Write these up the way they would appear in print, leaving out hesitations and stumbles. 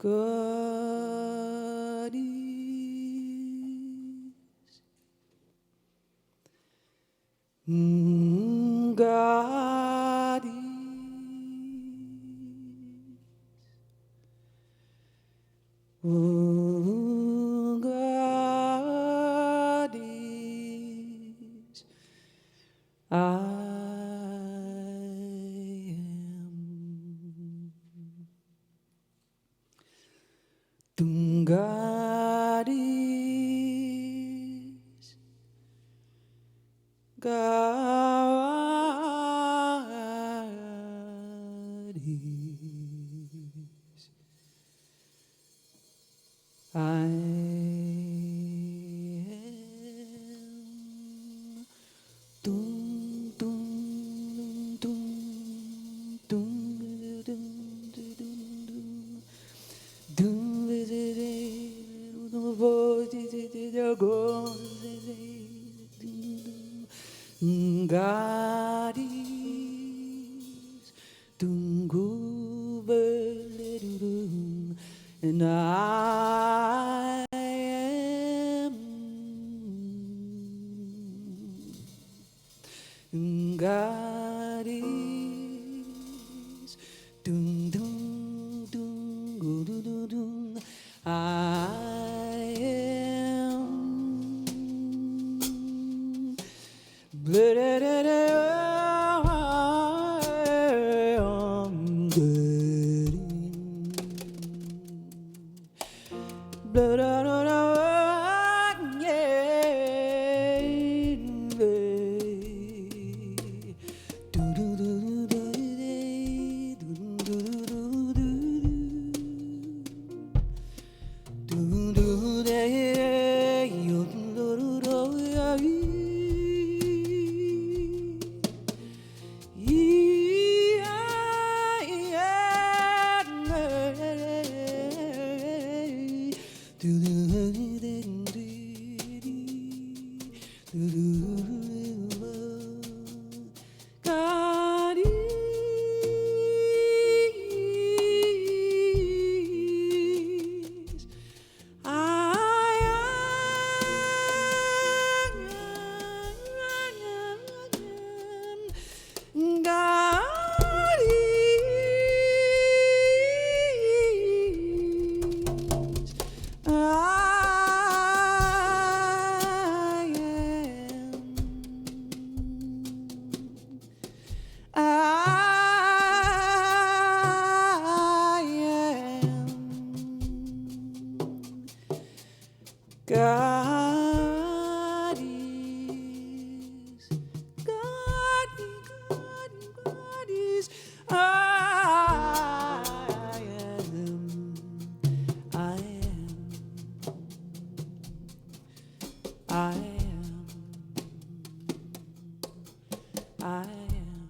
God is, God is, oh, God is, I am. God is, God is, I am. Dum, dum, dum, dum, dum, dum, dum. God is and I am. God is dum dum dum dum dum dum. I am. God is, I am. God is, I am. I am. God is, God is, I am, I am, I am, I am.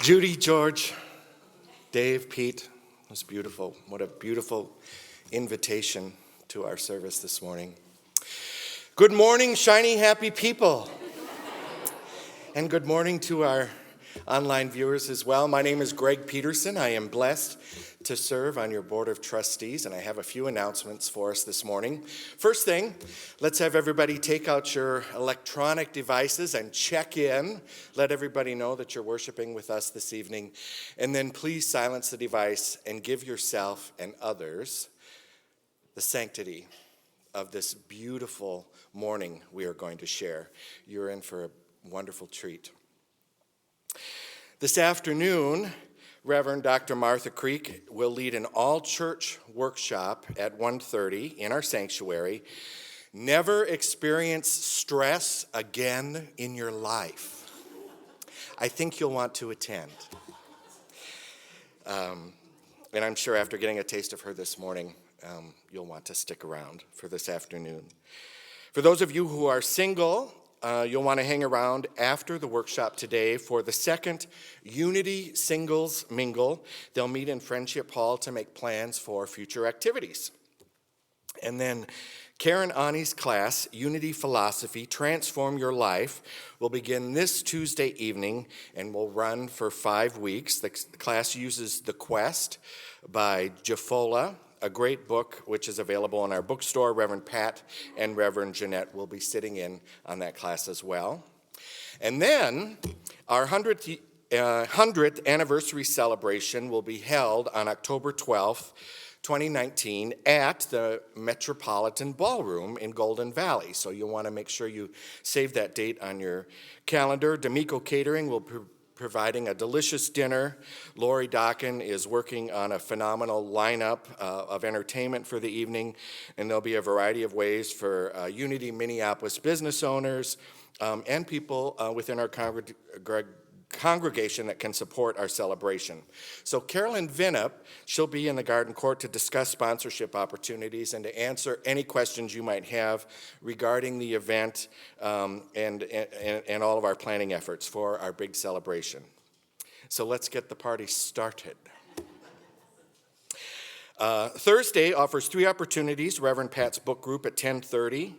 Judy, George, Dave, Pete, it was beautiful. What a beautiful invitation to our service this morning. Good morning, shiny, happy people. And good morning to our online viewers as well. My name is Greg Peterson. I am blessed to serve on your board of trustees, and I have a few announcements for us this morning. First thing, let's have everybody take out your electronic devices and check in. Let everybody know that you're worshiping with us this evening. And then please silence the device and give yourself and others the sanctity of this beautiful morning we are going to share. You're in for a wonderful treat. This afternoon, Reverend Dr. Martha Creek will lead an all-church workshop at 1:30 in our sanctuary. Never experience stress again in your life. I think you'll want to attend. And I'm sure after getting a taste of her this morning, you'll want to stick around for this afternoon. For those of you who are single, you'll want to hang around after the workshop today for the second Unity Singles Mingle. They'll meet in Friendship Hall to make plans for future activities. And then Karen Ani's class, Unity Philosophy, Transform Your Life, will begin this Tuesday evening and will run for 5 weeks. The class uses The Quest by Jaffola, a great book which is available in our bookstore. Reverend Pat and Reverend Jeanette will be sitting in on that class as well. And then our 100th anniversary celebration will be held on October 12th, 2019 at the Metropolitan Ballroom in Golden Valley. So you'll want to make sure you save that date on your calendar. D'Amico Catering will providing a delicious dinner. Lori Dockin is working on a phenomenal lineup of entertainment for the evening, and there'll be a variety of ways for Unity Minneapolis business owners and people within our congregation that can support our celebration. So Carolyn Vinup, she'll be in the garden court to discuss sponsorship opportunities and to answer any questions you might have regarding the event and all of our planning efforts for our big celebration. So let's get the party started. Thursday offers 3 opportunities. Reverend Pat's book group at 10:30,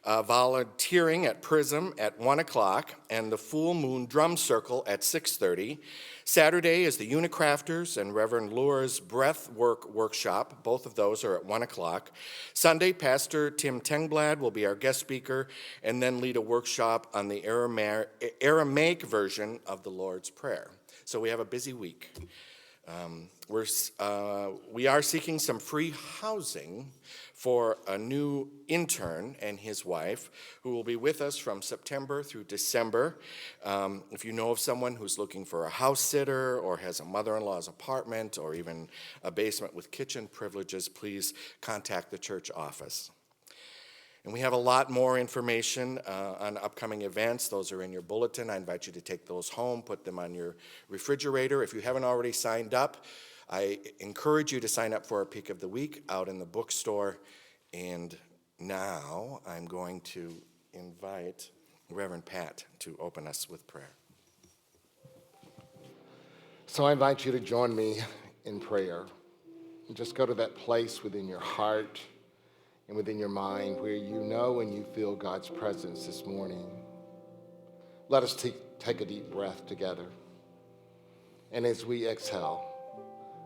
volunteering at Prism at 1 o'clock, and the Full Moon Drum Circle at 6:30. Saturday is the Unicrafters and Reverend Laura's Breath Work Workshop. Both of those are at 1 o'clock. Sunday, Pastor Tim Tengblad will be our guest speaker and then lead a workshop on the Aramaic version of the Lord's Prayer. So we have a busy week. We are seeking some free housing for a new intern and his wife who will be with us from September through December. If you know of someone who's looking for a house sitter or has a mother-in-law's apartment or even a basement with kitchen privileges, please contact the church office. And we have a lot more information on upcoming events. Those are in your bulletin. I invite you to take those home, put them on your refrigerator. If you haven't already signed up, I encourage you to sign up for our Peak of the Week out in the bookstore. And now I'm going to invite Reverend Pat to open us with prayer. So I invite you to join me in prayer. And just go to that place within your heart and within your mind where you know and you feel God's presence this morning. Let us take a deep breath together. And as we exhale,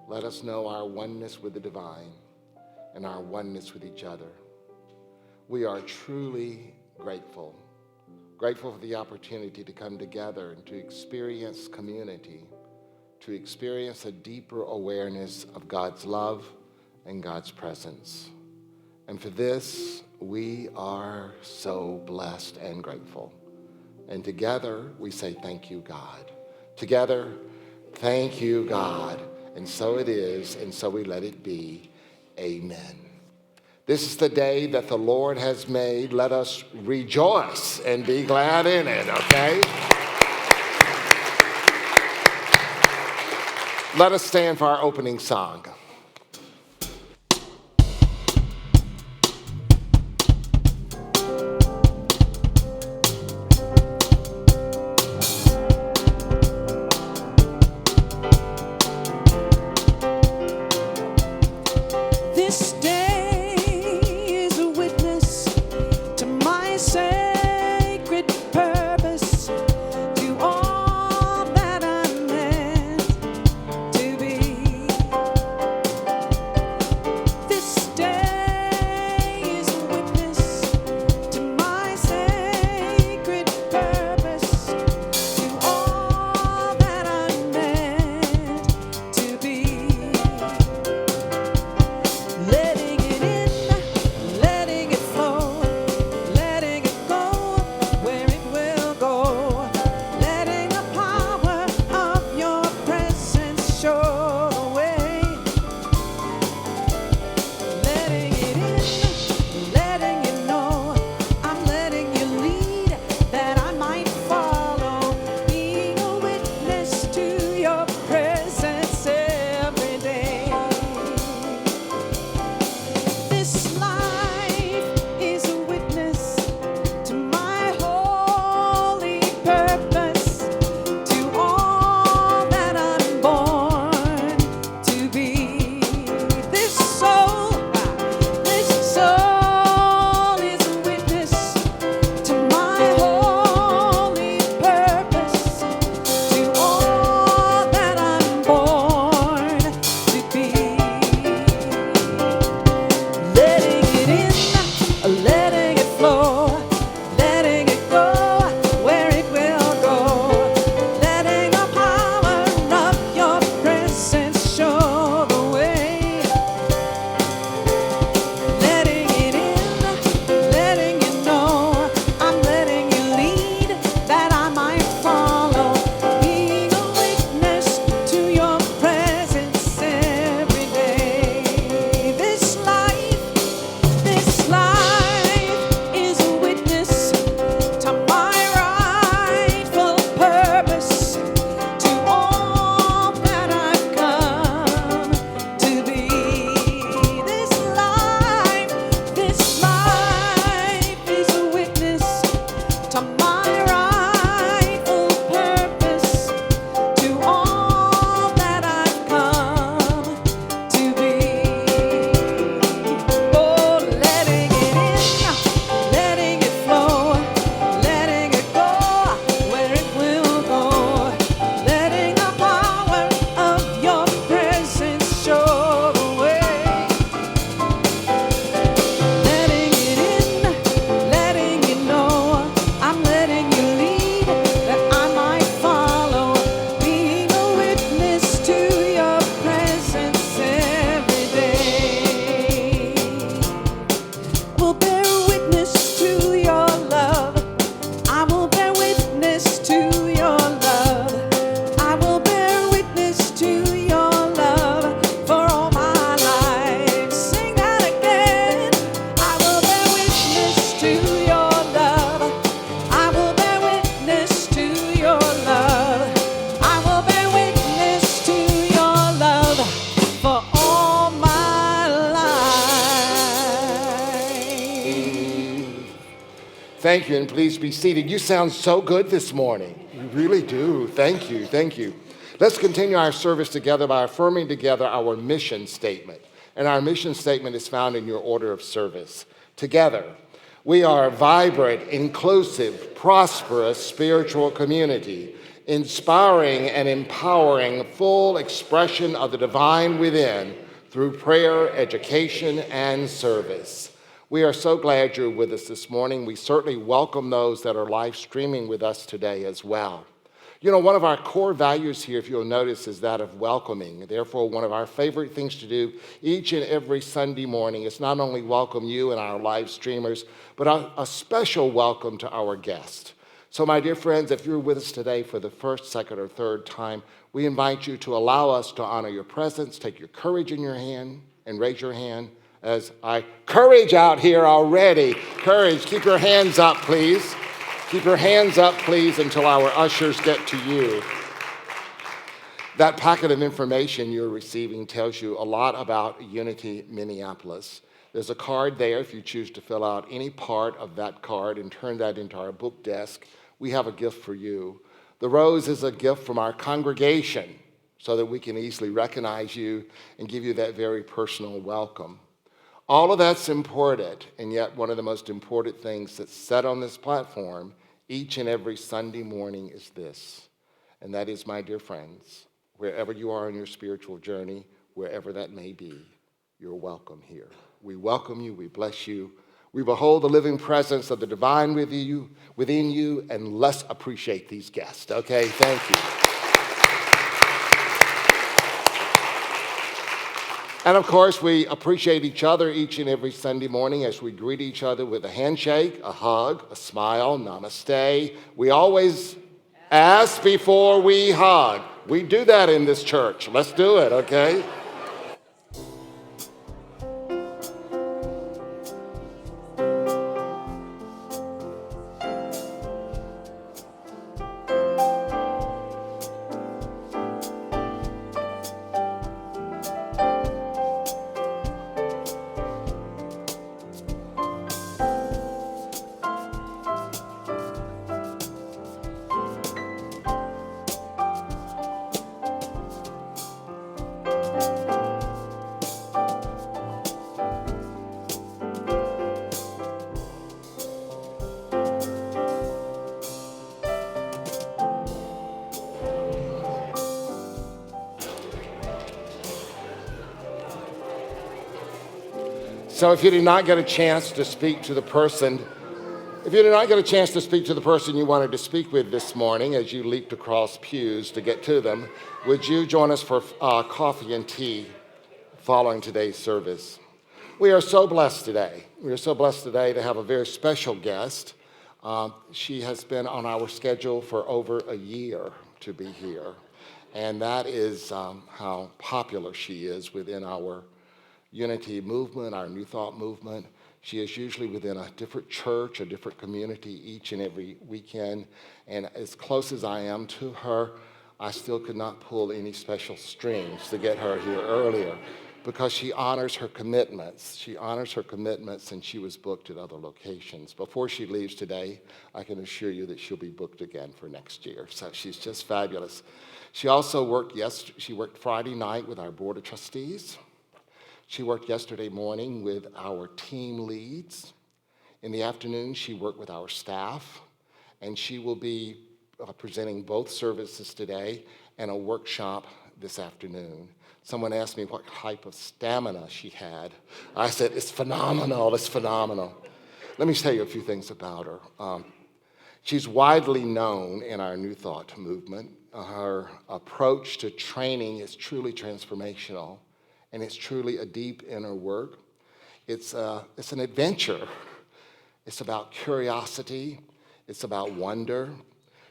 let us know our oneness with the divine and our oneness with each other. We are truly grateful for the opportunity to come together and to experience community, to experience a deeper awareness of God's love and God's presence. And for this, we are so blessed and grateful. And together, we say, thank you, God. Together, thank you, God. And so it is, and so we let it be. Amen. This is the day that the Lord has made. Let us rejoice and be glad in it, okay? Let us stand for our opening song. Thank you, and please be seated. You sound so good this morning. You really do. Thank you, thank you. Let's continue our service together by affirming together our mission statement. And our mission statement is found in your order of service. Together, we are a vibrant, inclusive, prosperous spiritual community, inspiring and empowering full expression of the divine within through prayer, education, and service. We are so glad you're with us this morning. We certainly welcome those that are live streaming with us today as well. You know, one of our core values here, if you'll notice, is that of welcoming. Therefore, one of our favorite things to do each and every Sunday morning is not only welcome you and our live streamers, but a special welcome to our guests. So, my dear friends, if you're with us today for the first, second, or third time, we invite you to allow us to honor your presence. Take your courage in your hand and raise your hand. Courage out here already. Courage. Keep your hands up, please. Keep your hands up, please, until our ushers get to you. That packet of information you're receiving tells you a lot about Unity Minneapolis. There's a card there if you choose to fill out any part of that card and turn that into our book desk. We have a gift for you. The rose is a gift from our congregation so that we can easily recognize you and give you that very personal welcome. All of that's important, and yet one of the most important things that's said on this platform each and every Sunday morning is this, and that is, my dear friends, wherever you are on your spiritual journey, wherever that may be, you're welcome here. We welcome you, we bless you, we behold the living presence of the divine within you, and let's appreciate these guests, okay? Thank you. And of course, we appreciate each other each and every Sunday morning as we greet each other with a handshake, a hug, a smile, namaste. We always ask before we hug. We do that in this church. Let's do it, okay? So if you did not get a chance to speak to the person you wanted to speak with this morning as you leaped across pews to get to them, would you join us for coffee and tea following today's service? We are so blessed today. We are so blessed today to have a very special guest. She has been on our schedule for over a year to be here, and that is how popular she is within our Unity movement, our New Thought movement. She is usually within a different church, a different community each and every weekend. And as close as I am to her, I still could not pull any special strings to get her here earlier because she honors her commitments. She honors her commitments, and she was booked at other locations. Before she leaves today, I can assure you that she'll be booked again for next year. So she's just fabulous. She also worked Friday night with our Board of Trustees. She worked yesterday morning with our team leads. In the afternoon, she worked with our staff, and she will be presenting both services today and a workshop this afternoon. Someone asked me what type of stamina she had. I said, it's phenomenal, it's phenomenal. Let me tell you a few things about her. She's widely known in our New Thought movement. Her approach to training is truly transformational. And it's truly a deep inner work. It's an adventure. It's about curiosity. It's about wonder.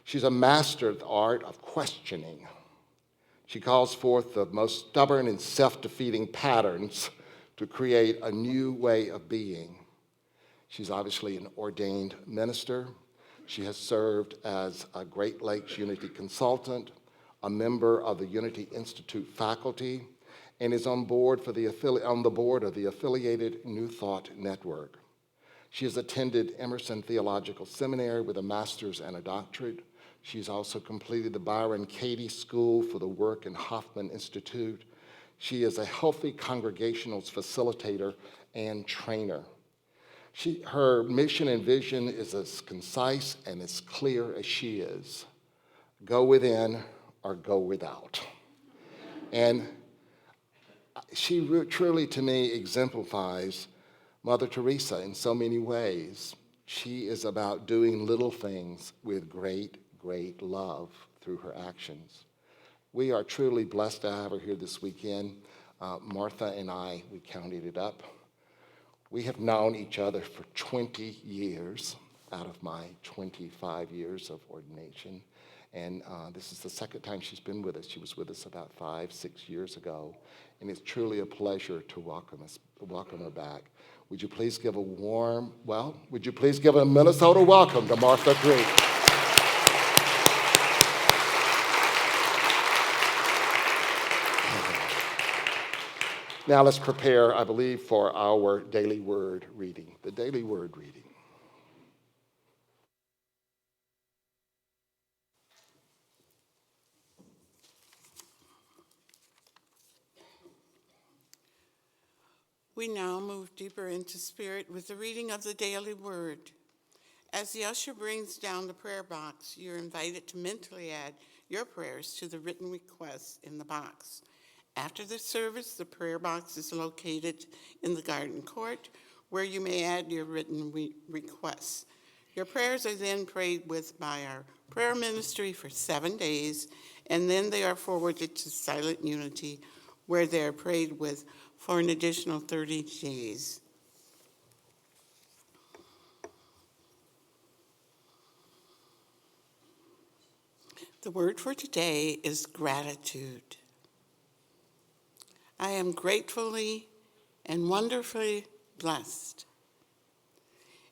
She's a master of the art of questioning. She calls forth the most stubborn and self-defeating patterns to create a new way of being. She's obviously an ordained minister. She has served as a Great Lakes Unity consultant, a member of the Unity Institute faculty, and is on the board of the Affiliated New Thought Network. She has attended Emerson Theological Seminary with a master's and a doctorate. She's also completed the Byron Katie School for the Work and Hoffman Institute. She is a healthy congregationals facilitator and trainer. Her mission and vision is as concise and as clear as she is. Go within or go without. And she truly, to me, exemplifies Mother Teresa in so many ways. She is about doing little things with great, great love through her actions. We are truly blessed to have her here this weekend. Martha and I, we counted it up. We have known each other for 20 years out of my 25 years of ordination. And this is the second time she's been with us. She was with us about 5-6 years ago. And it's truly a pleasure to welcome her back. Would you please give a Minnesota welcome to Martha Creek. Now let's prepare, I believe, for our daily word reading. The daily word reading. We now move deeper into spirit with the reading of the daily word. As the usher brings down the prayer box, you're invited to mentally add your prayers to the written requests in the box. After the service, the prayer box is located in the garden court where you may add your written requests. Your prayers are then prayed with by our prayer ministry for 7 days, and then they are forwarded to Silent Unity where they are prayed with for an additional 30 days. The word for today is gratitude. I am gratefully and wonderfully blessed.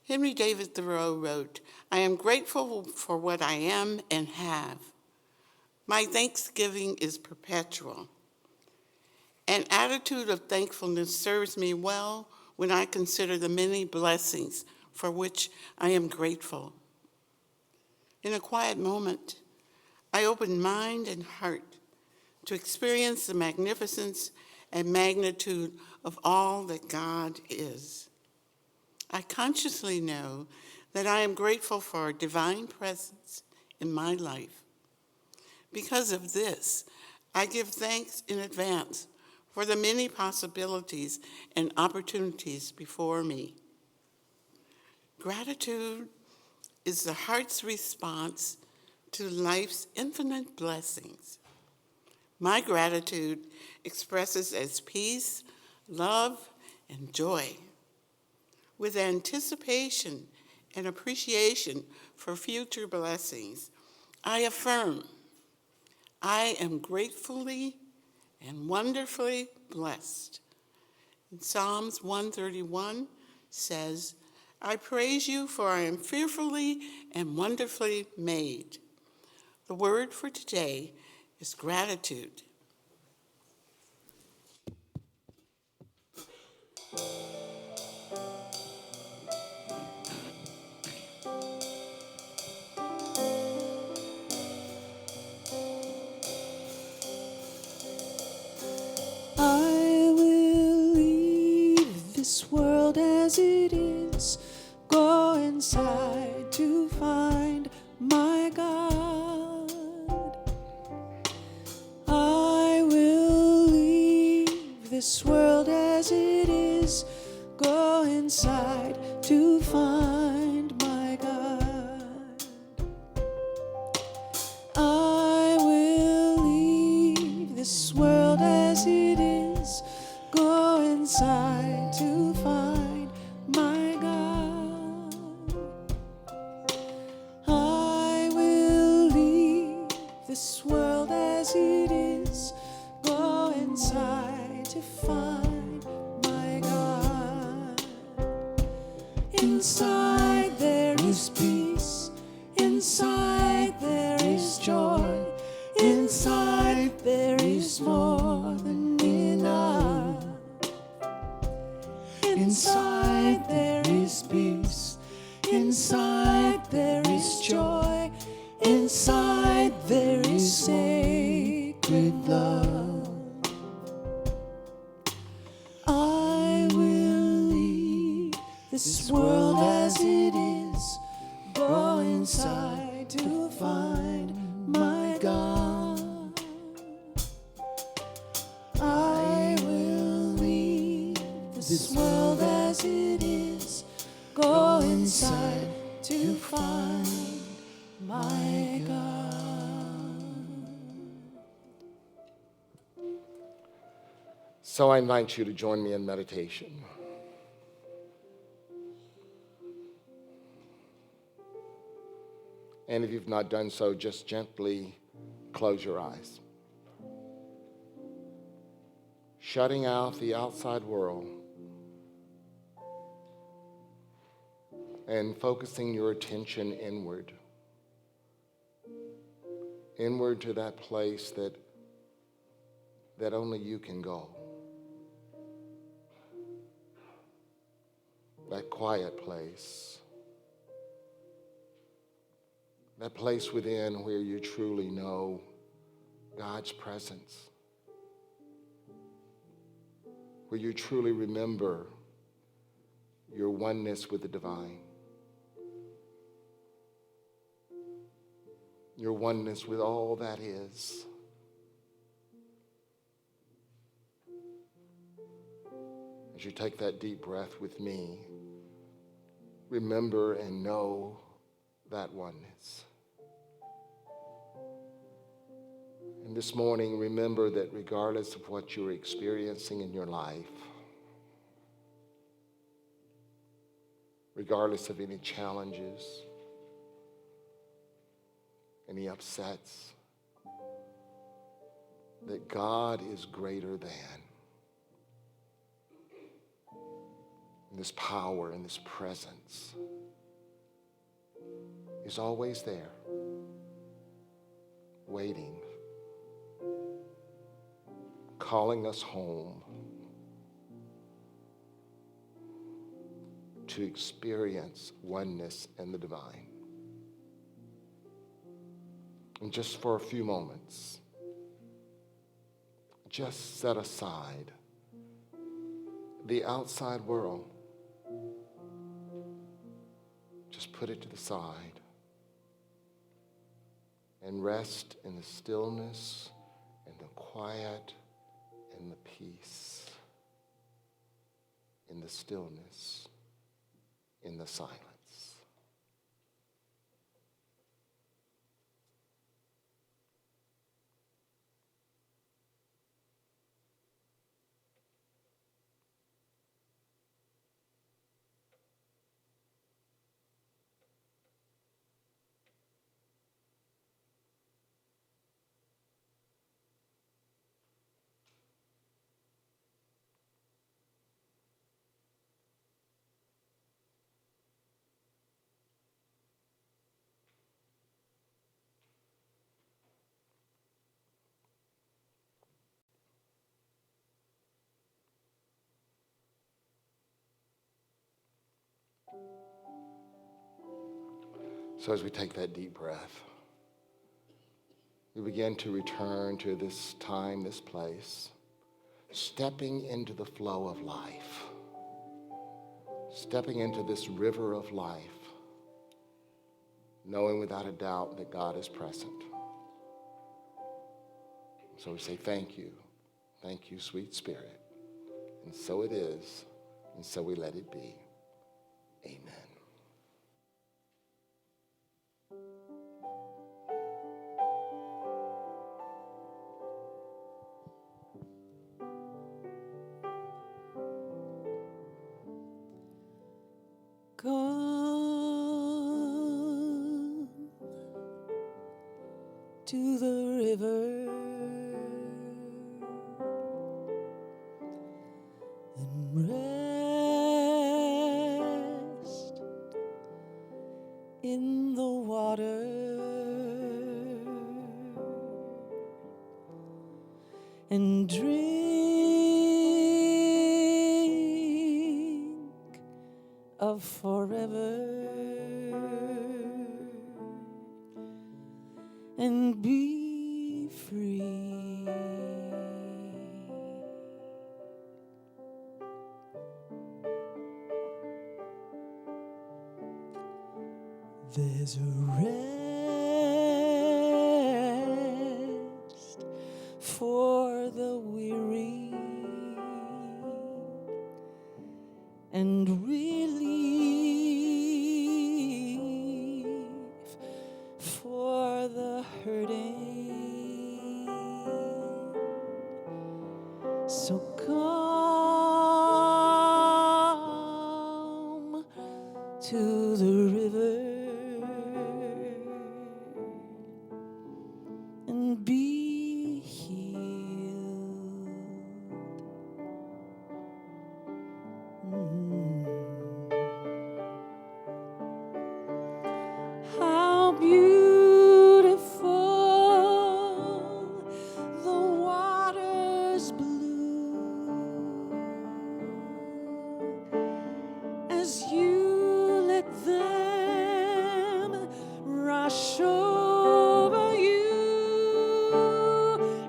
Henry David Thoreau wrote, "I am grateful for what I am and have. My thanksgiving is perpetual. An attitude of thankfulness serves me well when I consider the many blessings for which I am grateful. In a quiet moment, I open mind and heart to experience the magnificence and magnitude of all that God is. I consciously know that I am grateful for a divine presence in my life. Because of this, I give thanks in advance for the many possibilities and opportunities before me. Gratitude is the heart's response to life's infinite blessings. My gratitude expresses as peace, love, and joy. With anticipation and appreciation for future blessings, I affirm I am gratefully and wonderfully blessed. And Psalms 131 says, I praise you, for I am fearfully and wonderfully made. The word for today is gratitude. I will leave this world as it is, go inside to find my God. I will leave this world as it is, go inside to find my God. I will leave this world as it is, go inside to find my God. I will leave this world as it is, go inside to find my God. Inside there is peace, inside there is joy, inside there is more than enough. Inside there is peace. Inside there is joy. Inside there is sacred love. I will leave this world as it is. Go inside to find my God. I will leave this world as it is. Go inside to find my God. So I invite you to join me in meditation. And if you've not done so, just gently close your eyes. Shutting out the outside world and focusing your attention inward. Inward to that place that only you can go. That quiet place. That place within where you truly know God's presence. Where you truly remember your oneness with the divine. Your oneness with all that is. As you take that deep breath with me, remember and know that oneness. And this morning, remember that regardless of what you're experiencing in your life, regardless of any challenges, any upsets, that God is greater than. And this power and this presence is always there, waiting, calling us home to experience oneness in the divine. And just for a few moments, just set aside the outside world. Just put it to the side and rest in the stillness and the quiet and the peace, in the stillness, in the silence. So as we take that deep breath, we begin to return to this time, this place, stepping into the flow of life, stepping into this river of life, knowing without a doubt that God is present. So we say, thank you, sweet Spirit. And so it is, and so we let it be. Amen. Come to the river and rest in the water and drink of forever and be free. There's a rest for the weary and relief for the hurting. So come to the river and be healed. How beautiful the waters blue as you let them rush over you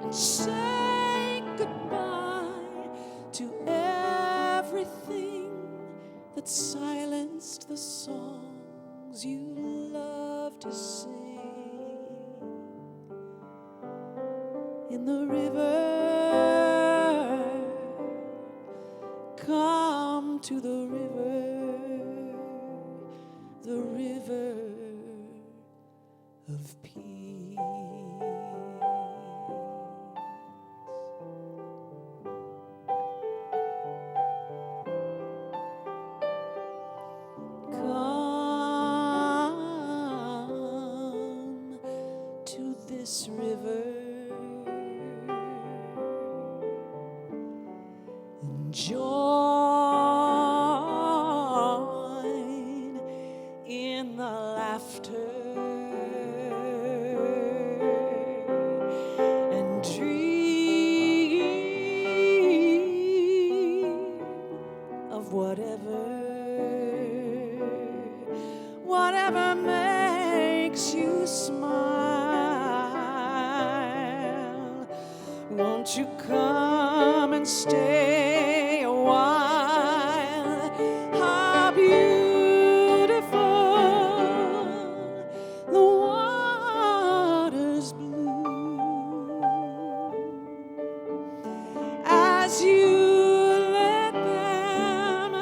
and say goodbye to everything that silenced the songs you love to sing. In the river, come to the river of peace. Come to this river and join in the laughter and dream of whatever makes you smile. Won't you come and stay a while? How beautiful the waters blue as you let them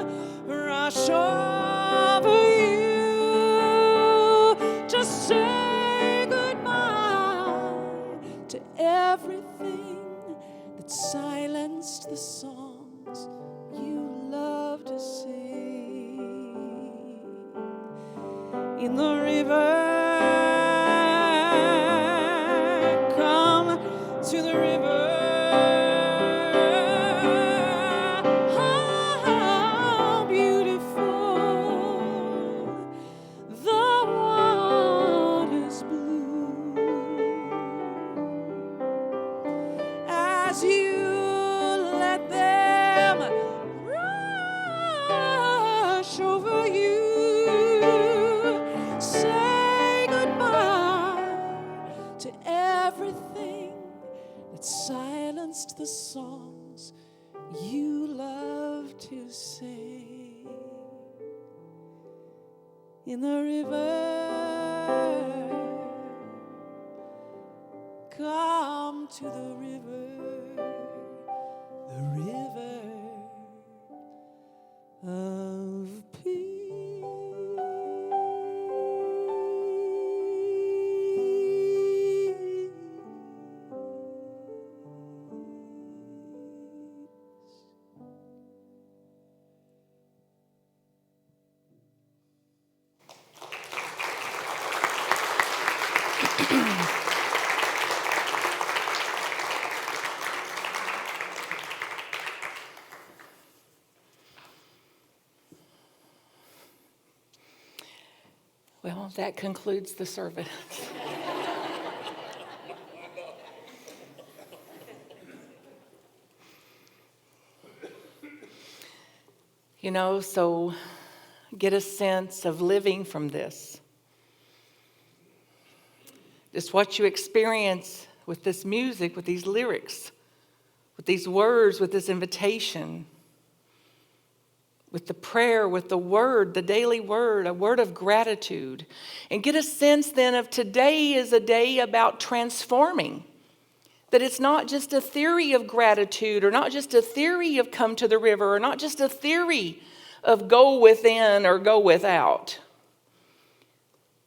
rush over you. Just say goodbye to everything that silenced the songs you love to sing. In the river, come to the river. How beautiful the waters blue as you let them rush over you. Say goodbye to everything that silenced the songs you love to sing. In the river, come to the river of peace. Well, that concludes the service. So get a sense of living from this. Just what you experience with this music, with these lyrics, with these words, with this invitation, with the prayer, with the word, the daily word, a word of gratitude. And get a sense then of today is a day about transforming. That it's not just a theory of gratitude, or not just a theory of come to the river, or not just a theory of go within or go without.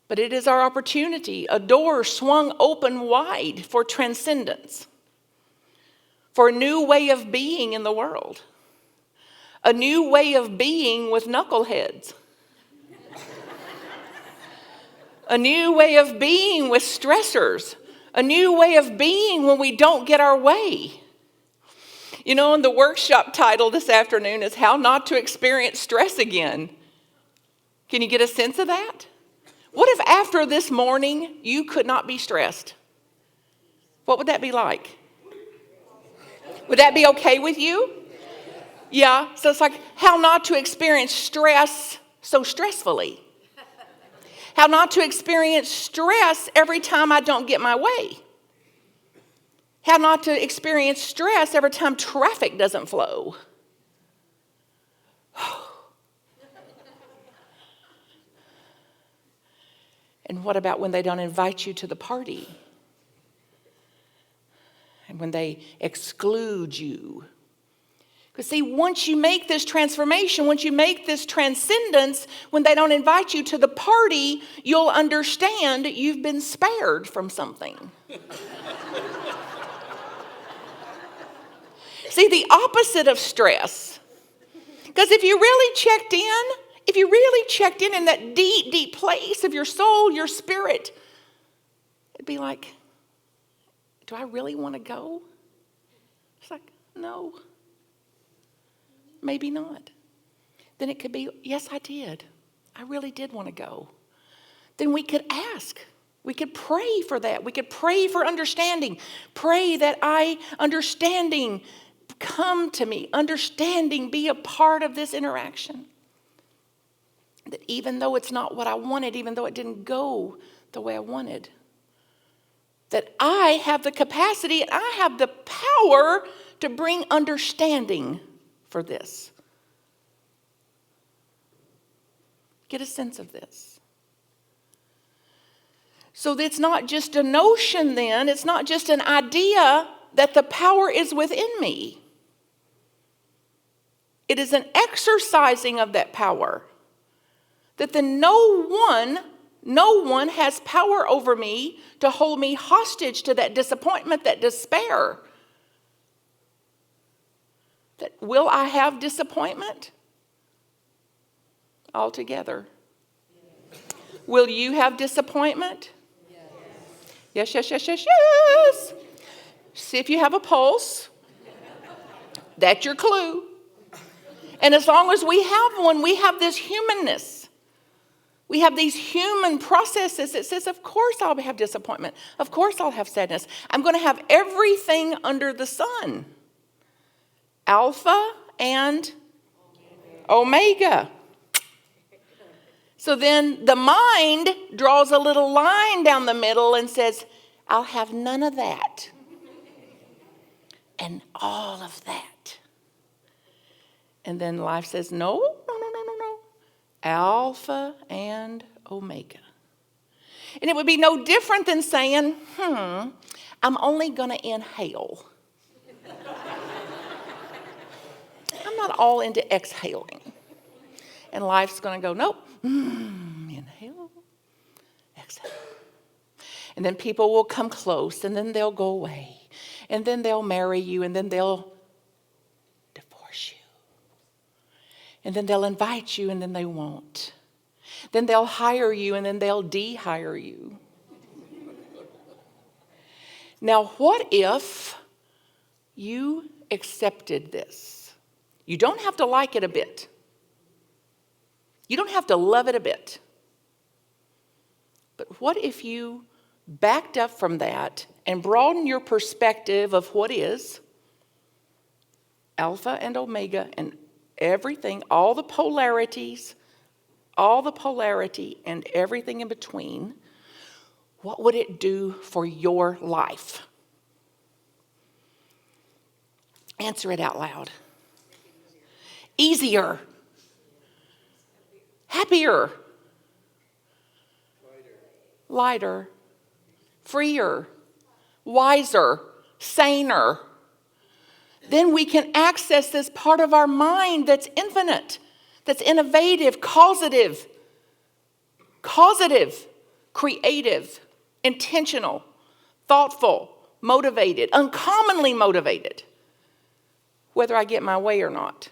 But it is our opportunity, a door swung open wide for transcendence, for a new way of being in the world, a new way of being with knuckleheads, a new way of being with stressors, a new way of being when we don't get our way. You know, and the workshop title this afternoon is How Not to Experience Stress Again. Can you get a sense of that? What if after this morning you could not be stressed? What would that be like? Would that be okay with you? Yeah, so it's like how not to experience stress so stressfully. How not to experience stress every time I don't get my way. How not to experience stress every time traffic doesn't flow. And what about when they don't invite you to the party? And when they exclude you? Because see, once you make this transformation, once you make this transcendence, when they don't invite you to the party, you'll understand you've been spared from something. See, the opposite of stress. Because if you really checked in that deep, deep place of your soul, your spirit, it'd be like, do I really want to go? It's like, no, maybe not. Then it could be, yes, I did. I really did want to go. Then we could ask. We could pray for that. We could pray for understanding. Pray that understanding come to me. Understanding be a part of this interaction. That even though it's not what I wanted, even though it didn't go the way I wanted, that I have the capacity and I have the power to bring understanding for this. Get a sense of this. So it's not just a notion then, it's not just an idea that the power is within me. It is an exercising of that power. That then no one has power over me to hold me hostage to that disappointment, that despair. That will I have disappointment? Altogether. Yes. Will you have disappointment? Yes. Yes. See if you have a pulse. That's your clue. And as long as we have one, we have this humanness. We have these human processes that says, of course I'll have disappointment. Of course I'll have sadness. I'm going to have everything under the sun. Alpha and Omega. So then the mind draws a little line down the middle and says, I'll have none of that. And all of that. And then life says, no. Alpha and Omega. And it would be no different than saying, I'm only going to inhale. I'm not all into exhaling. And life's going to go, nope. Inhale, exhale. And then people will come close, and then they'll go away. And then they'll marry you, and then they'll divorce you. And then they'll invite you, and then they won't. Then they'll hire you, and then they'll de-hire you. Now, what if you accepted this? You don't have to like it a bit. You don't have to love it a bit. But what if you backed up from that and broadened your perspective of what is Alpha and Omega and everything, all the polarities, all the polarity and everything in between, what would it do for your life? Answer it out loud. Easier. Happier. Lighter. Freer. Wiser. Saner. Then we can access this part of our mind that's infinite, that's innovative, causative, creative, intentional, thoughtful, motivated, uncommonly motivated, whether I get my way or not.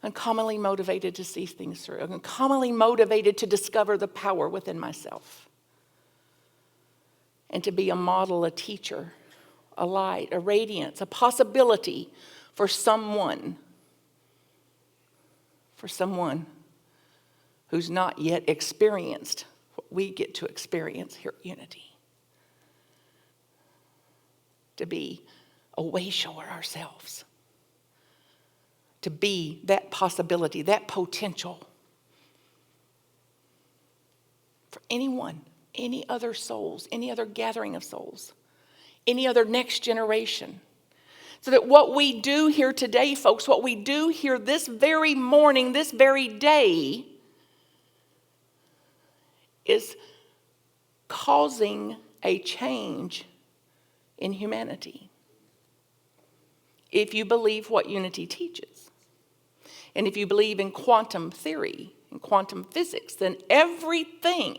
Uncommonly motivated to see things through, uncommonly motivated to discover the power within myself, and to be a model, a teacher, a light, a radiance, a possibility for someone who's not yet experienced what we get to experience here at Unity. To be a way shower ourselves. To be that possibility, that potential for anyone, any other souls, any other gathering of souls, any other next generation. So that what we do here today, folks, what we do here this very morning, this very day, is causing a change in humanity. If you believe what Unity teaches, and if you believe in quantum theory and quantum physics, then everything,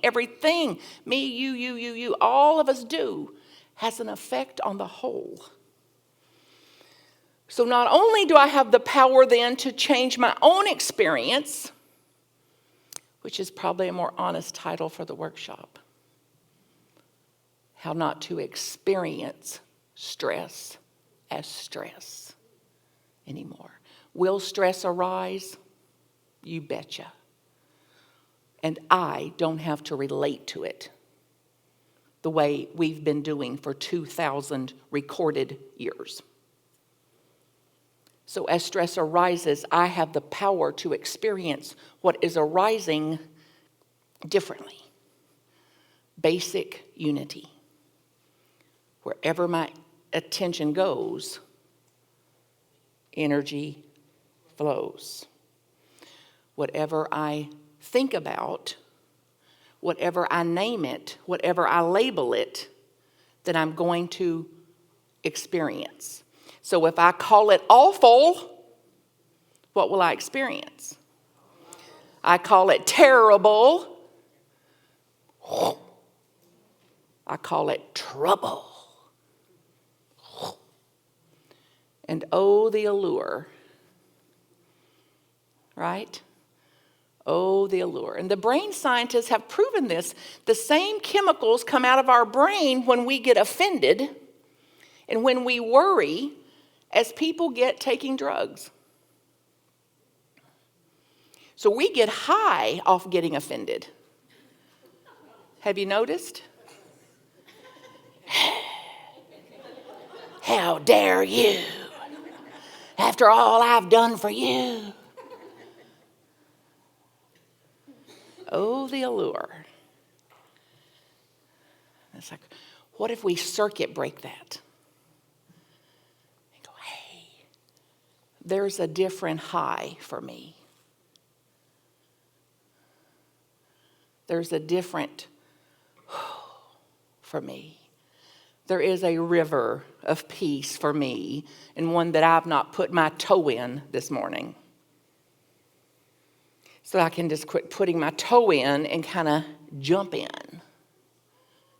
me, you, all of us do, has an effect on the whole. So not only do I have the power then to change my own experience, which is probably a more honest title for the workshop, how not to experience stress as stress anymore. Will stress arise? You betcha. And I don't have to relate to it the way we've been doing for 2,000 recorded years. So as stress arises, I have the power to experience what is arising differently. Basic unity. Wherever my attention goes, energy flows. Whatever I think about, whatever I name it, whatever I label it, that I'm going to experience. So if I call it awful, what will I experience? I call it terrible. I call it trouble. And oh, the allure. Right? Oh, the allure. And the brain scientists have proven this. The same chemicals come out of our brain when we get offended and when we worry as people get taking drugs. So we get high off getting offended. Have you noticed? How dare you? After all I've done for you. Oh, the allure. It's like, what if we circuit break that? And go, hey, there's a different high for me. There's a different for me. There is a river of peace for me, and one that I've not put my toe in this morning. So I can just quit putting my toe in and kind of jump in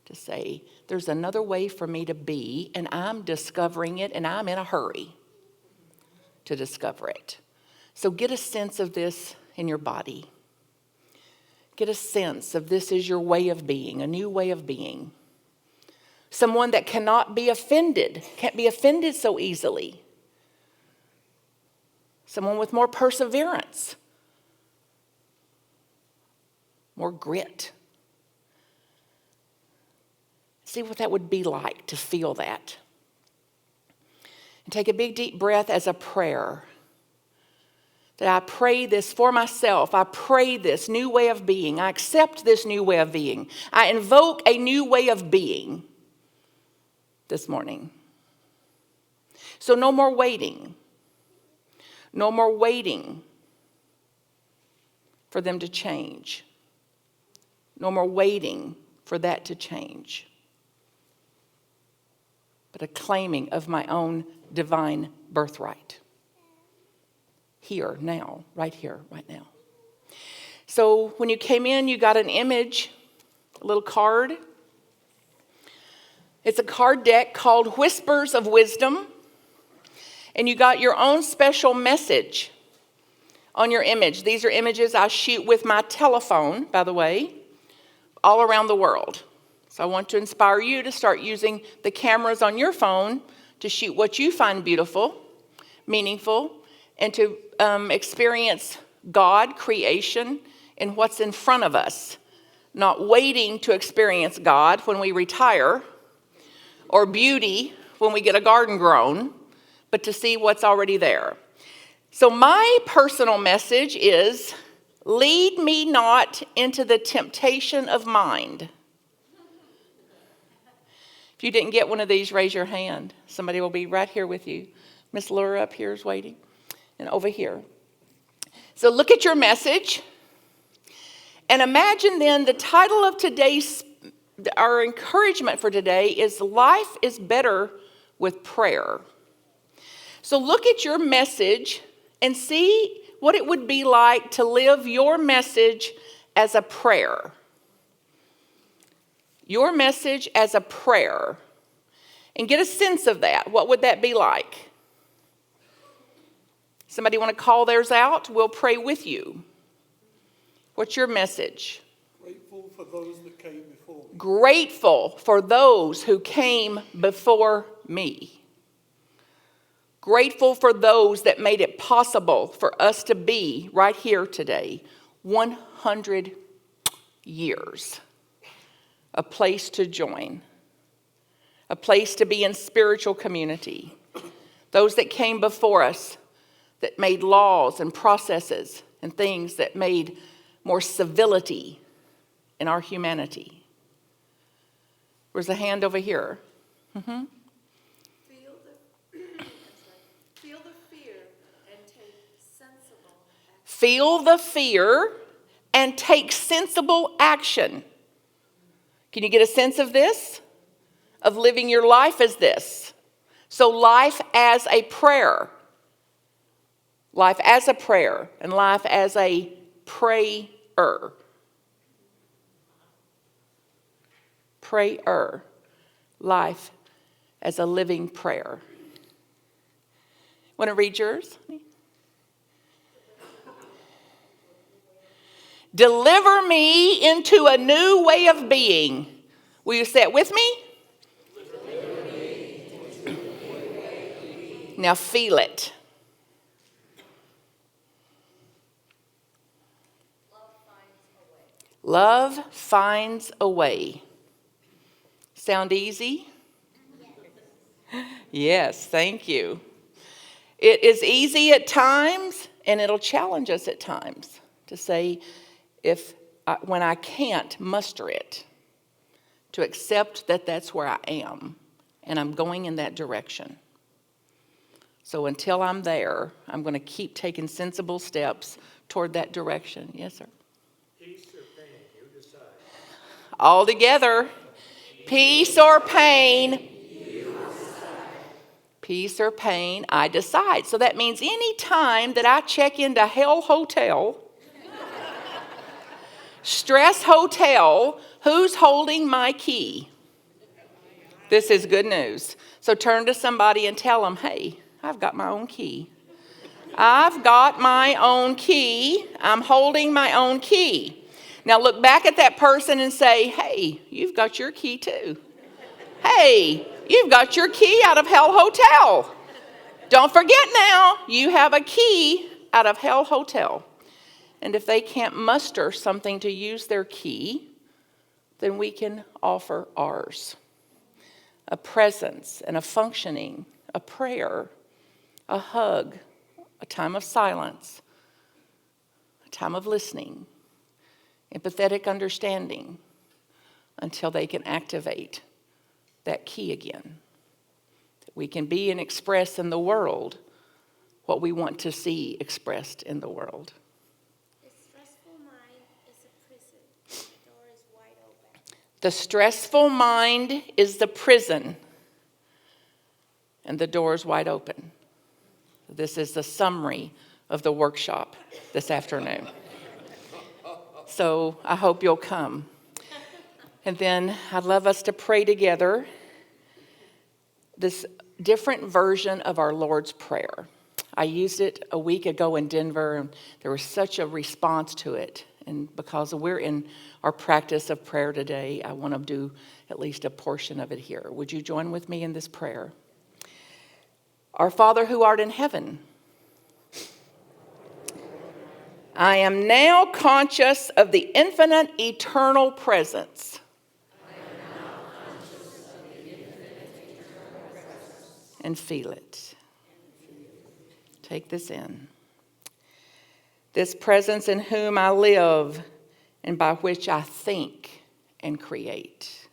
to say, there's another way for me to be, and I'm discovering it, and I'm in a hurry to discover it. So get a sense of this in your body. Get a sense of this is your way of being, a new way of being. Someone that cannot be offended, can't be offended so easily. Someone with more perseverance. More grit. See what that would be like to feel that. And take a big deep breath as a prayer. that I pray this for myself. I pray this new way of being. I accept this new way of being. I invoke a new way of being this morning. So no more waiting. No more waiting for them to change. No more waiting for that to change. But a claiming of my own divine birthright. Here, now, right here, right now. So when you came in, you got an image, a little card. It's a card deck called Whispers of Wisdom. And you got your own special message on your image. These are images I shoot with my telephone, by the way, all around the world. So I want to inspire you to start using the cameras on your phone to shoot what you find beautiful, meaningful, and to experience God, creation, and what's in front of us. Not waiting to experience God when we retire, or beauty when we get a garden grown, but to see what's already there. So my personal message is, lead me not into the temptation of mind. If you didn't get one of these, raise your hand. Somebody will be right here with you. Miss Laura up here is waiting, and over here. So look at your message, and imagine then the title of our encouragement for today is Life is Better with Prayer. So look at your message and see what it would be like to live your message as a prayer. Your message as a prayer. And get a sense of that. What would that be like? Somebody want to call theirs out? We'll pray with you. What's your message? Grateful for those that came before me. Grateful for those who came before me. Grateful for those that made it possible for us to be right here today. 100 years. A place to join. A place to be in spiritual community. Those that came before us that made laws and processes and things that made more civility in our humanity. There's a hand over here. Mm-hmm. Feel the fear and take sensible action. Feel the fear and take sensible action. Can you get a sense of this? Of living your life as this. So life as a prayer. Life as a prayer and life as a prayer. Prayer. Life as a living prayer. Want to read yours? Deliver me into a new way of being. Will you say it with me? Now feel it. Love finds a way. Sound easy? Yes, thank you. It is easy at times, and it'll challenge us at times to say, when I can't muster it, to accept that that's where I am, and I'm going in that direction. So until I'm there, I'm going to keep taking sensible steps toward that direction. Yes, sir? Peace or pain, you decide. All together. Peace or pain. Peace or pain, I decide. So that means any time that I check into Hell Hotel, Stress Hotel, who's holding my key? This is good news. So turn to somebody and tell them, hey, I've got my own key. I've got my own key. I'm holding my own key. Now look back at that person and say, hey, you've got your key too. Hey, you've got your key out of Hell Hotel. Don't forget now, you have a key out of Hell Hotel. And if they can't muster something to use their key, then we can offer ours. A presence and a functioning, a prayer, a hug, a time of silence, time of listening, empathetic understanding, until they can activate that key again. That we can be and express in the world what we want to see expressed in the world. The stressful mind is a prison. The door is wide open. The stressful mind is the prison, and the door is wide open. This is the summary of the workshop this afternoon. So I hope you'll come. And then I'd love us to pray together this different version of our Lord's Prayer. I used it a week ago in Denver, and there was such a response to it. And because we're in our practice of prayer today, I want to do at least a portion of it here. Would you join with me in this prayer? Our Father who art in heaven, I am now conscious of the infinite eternal presence and feel it. Take this in. This presence in whom I live and by which I think and create.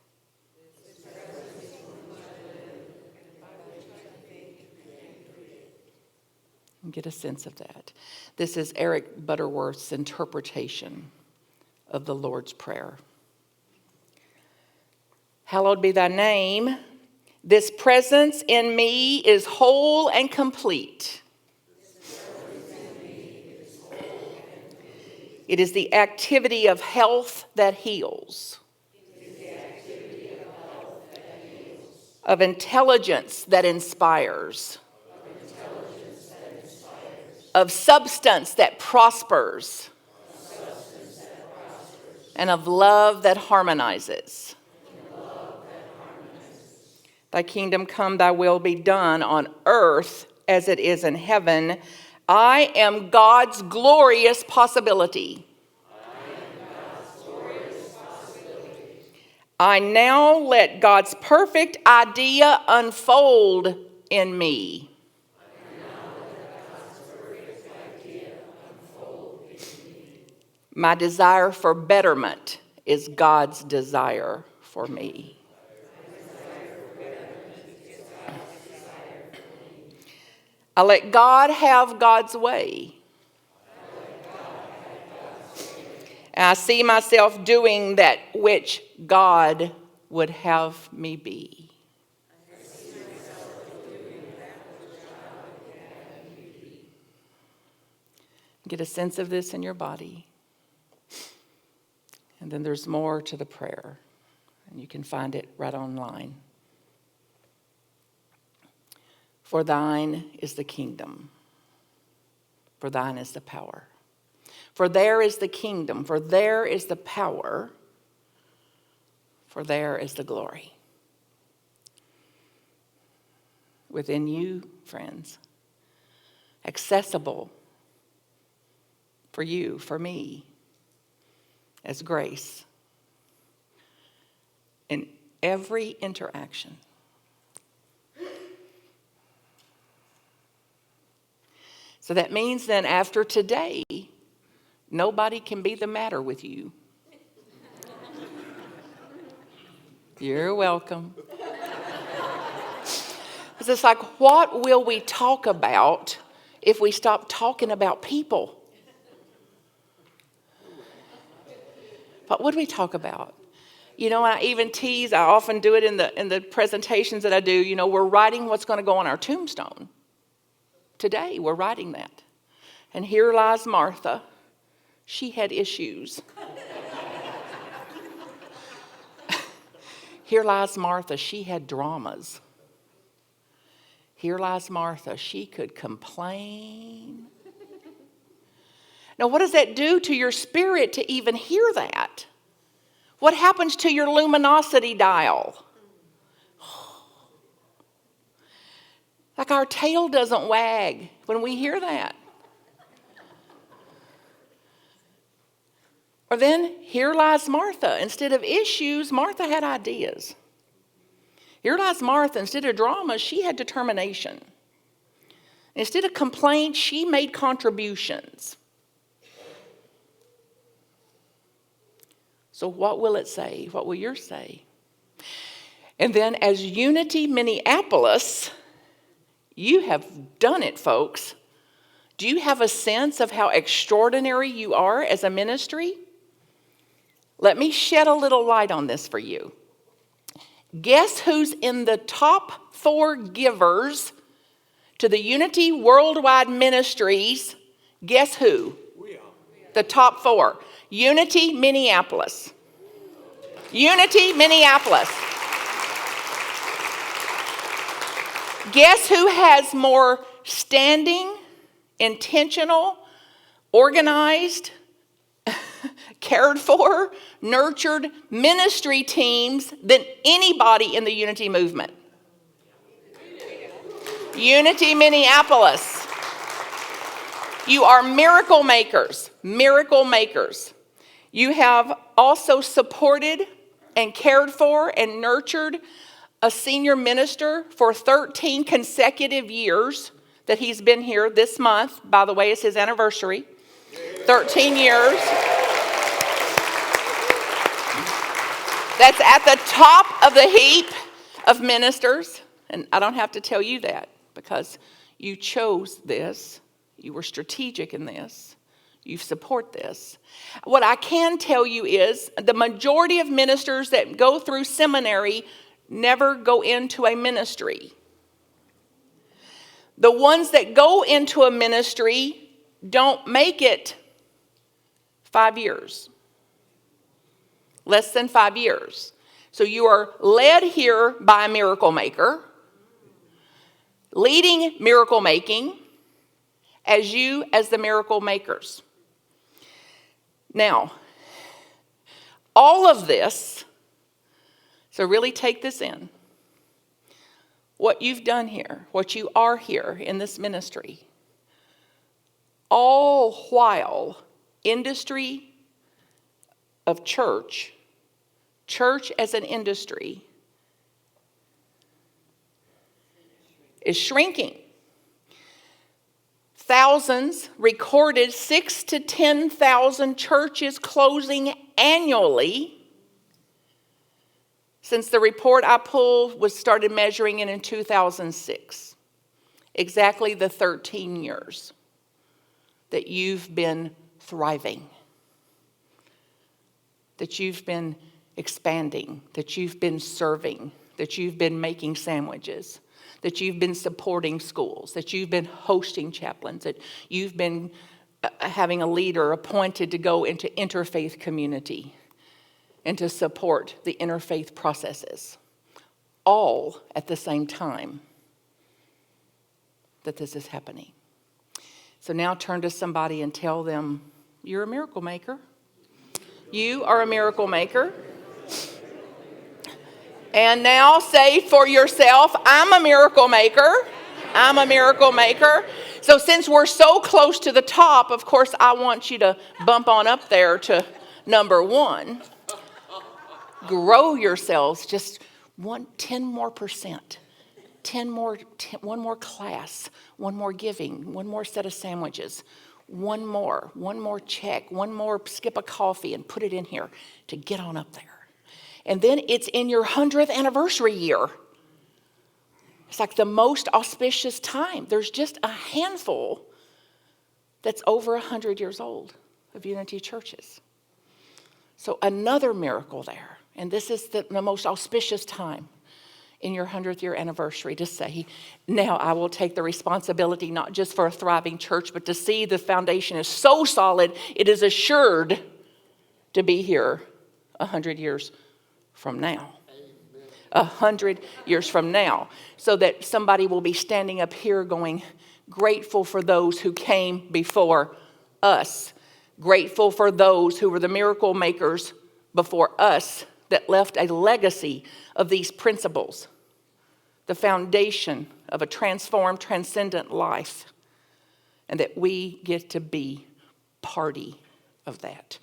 Get a sense of that. This is Eric Butterworth's interpretation of the Lord's Prayer. Hallowed be thy name. This presence in me is whole and complete. It is the activity of health that heals. Of intelligence that inspires. Of substance that prospers. And of love that harmonizes. Thy kingdom come, thy will be done on earth as it is in heaven. I am God's glorious possibility. I now let God's perfect idea unfold in me. My desire for betterment is God's desire for me. I let God have God's way. And I see myself doing that which God would have me be. Get a sense of this in your body. And then there's more to the prayer. And you can find it right online. For thine is the kingdom. For thine is the power. For there is the kingdom. For there is the power. For there is the glory. Within you, friends. Accessible for you, for me, as grace. In every interaction. So that means then after today, nobody can be the matter with you. You're welcome. It's just like, what will we talk about if we stop talking about people? What would we talk about? You know, I even tease, I often do it in the presentations that I do, you know, we're writing what's going to go on our tombstone. Today, we're writing that. And here lies Martha. She had issues. Here lies Martha. She had dramas. Here lies Martha. She could complain. Now, what does that do to your spirit to even hear that? What happens to your luminosity dial? Like our tail doesn't wag when we hear that. Or then, here lies Martha. Instead of issues, Martha had ideas. Here lies Martha. Instead of drama, she had determination. Instead of complaints, she made contributions. So what will it say? What will yours say? And then as Unity Minneapolis, you have done it, folks. Do you have a sense of how extraordinary you are as a ministry? Let me shed a little light on this for you. Guess who's in the top 4 givers to the Unity Worldwide Ministries? Guess who? We are. The top 4. Unity Minneapolis. Unity Minneapolis. Guess who has more standing, intentional, organized, cared for, nurtured ministry teams than anybody in the Unity movement? Unity Minneapolis. You are miracle makers, miracle makers. You have also supported and cared for and nurtured a senior minister for 13 consecutive years that he's been here. This month, by the way, is his anniversary. 13 years. That's at the top of the heap of ministers. And I don't have to tell you that because you chose this. You were strategic in this. You support this. What I can tell you is the majority of ministers that go through seminary never go into a ministry. The ones that go into a ministry don't make it 5 years. Less than 5 years. So you are led here by a miracle maker, leading miracle making as the miracle makers. Now, all of this, so really take this in. What you've done here, what you are here in this ministry, all while industry of church as an industry is shrinking. Thousands recorded, 6,000 to 10,000 churches closing annually since the report I pulled was started measuring it in 2006. Exactly the 13 years that you've been thriving, that you've been expanding, that you've been serving, that you've been making sandwiches, that you've been supporting schools, that you've been hosting chaplains, that you've been having a leader appointed to go into interfaith community and to support the interfaith processes, all at the same time that this is happening. So now turn to somebody and tell them, you're a miracle maker. You are a miracle maker. And now say for yourself, I'm a miracle maker. I'm a miracle maker. So since we're so close to the top, of course, I want you to bump on up there to number 1. Grow yourselves just 10 more percent. 10 more, 1 more class, 1 more giving, 1 more set of sandwiches, 1 more check, 1 more skip a coffee and put it in here to get on up there. And then it's in your 100th anniversary year. It's like the most auspicious time. There's just a handful that's over 100 years old of Unity churches. So another miracle there. And this is the most auspicious time in your 100th year anniversary to say, now I will take the responsibility not just for a thriving church, but to see the foundation is so solid, it is assured to be here 100 years from now. 100 years from now. So that somebody will be standing up here going, grateful for those who came before us. Grateful for those who were the miracle makers before us that left a legacy of these principles. The foundation of a transformed, transcendent life. And that we get to be party of that.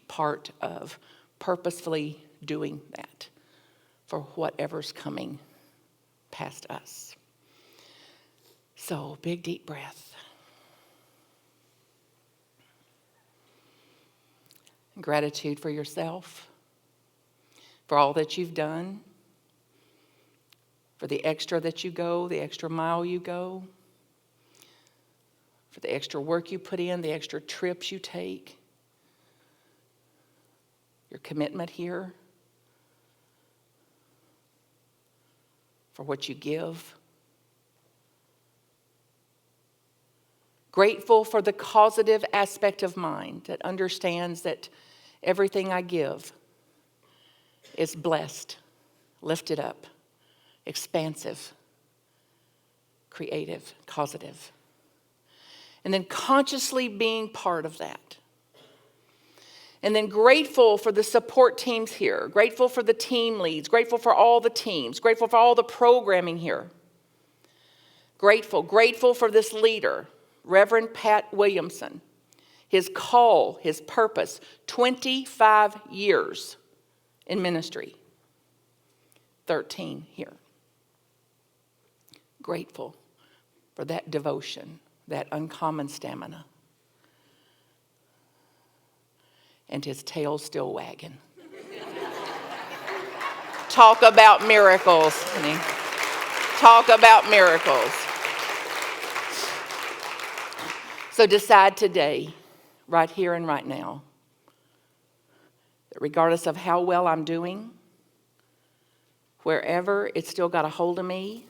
Part of purposefully doing that for whatever's coming past us. So, big deep breath. Gratitude for yourself, for all that you've done, for the extra that you go, the extra mile you go, for the extra work you put in, the extra trips you take, your commitment here, for what you give. Grateful for the causative aspect of mind that understands that everything I give is blessed, lifted up, expansive, creative, causative. And then consciously being part of that. And then grateful for the support teams here, grateful for the team leads, grateful for all the teams, grateful for all the programming here. Grateful for this leader, Reverend Pat Williamson, his call, his purpose, 25 years in ministry, 13 here. Grateful for that devotion, that uncommon stamina. And his tail still wagging. Talk about miracles, honey. Talk about miracles. So decide today, right here and right now, that regardless of how well I'm doing, wherever it's still got a hold of me,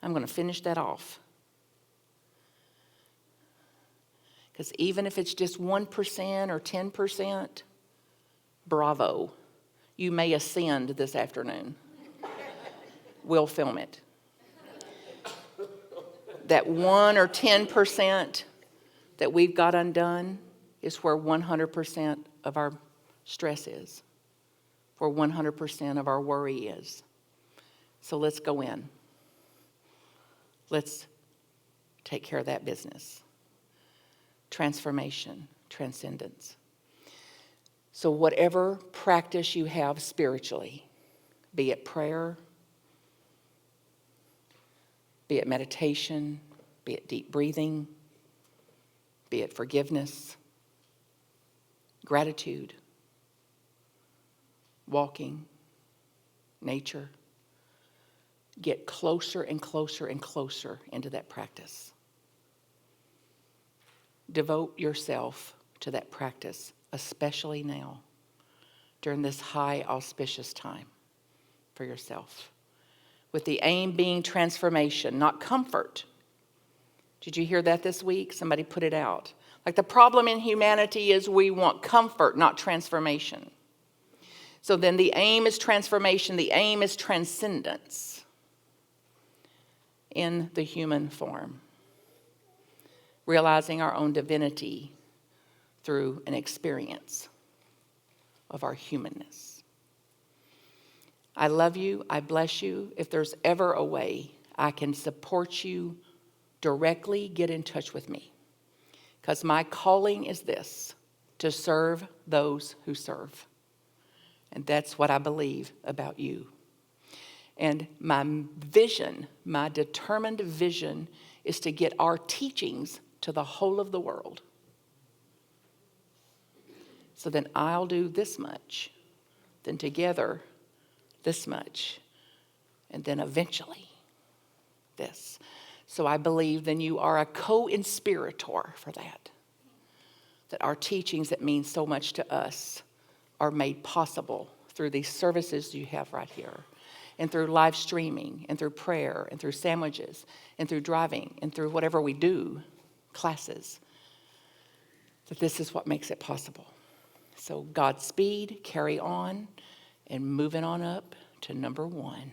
I'm going to finish that off. Because even if it's just 1% or 10%, bravo. You may ascend this afternoon. We'll film it. That 1 or 10% that we've got undone is where 100% of our stress is, where 100% of our worry is. So let's go in. Let's take care of that business. Transformation, transcendence. So whatever practice you have spiritually, be it prayer, be it meditation, be it deep breathing, be it forgiveness, gratitude, walking, nature, get closer and closer and closer into that practice. Devote yourself to that practice, especially now, during this high auspicious time for yourself, with the aim being transformation, not comfort. Did you hear that this week? Somebody put it out. Like the problem in humanity is we want comfort, not transformation. So then the aim is transformation, the aim is transcendence in the human form. Realizing our own divinity through an experience of our humanness. I love you. I bless you. If there's ever a way I can support you directly, get in touch with me. Because my calling is this, to serve those who serve. And that's what I believe about you. And my vision, my determined vision, is to get our teachings to the whole of the world. So then I'll do this much, then together this much, and then eventually this. So I believe then you are a co-inspirator for that. That our teachings that mean so much to us are made possible through these services you have right here, and through live streaming, and through prayer, and through sandwiches, and through driving, and through whatever we do, classes, that this is what makes it possible. So Godspeed, carry on, and moving on up to number 1.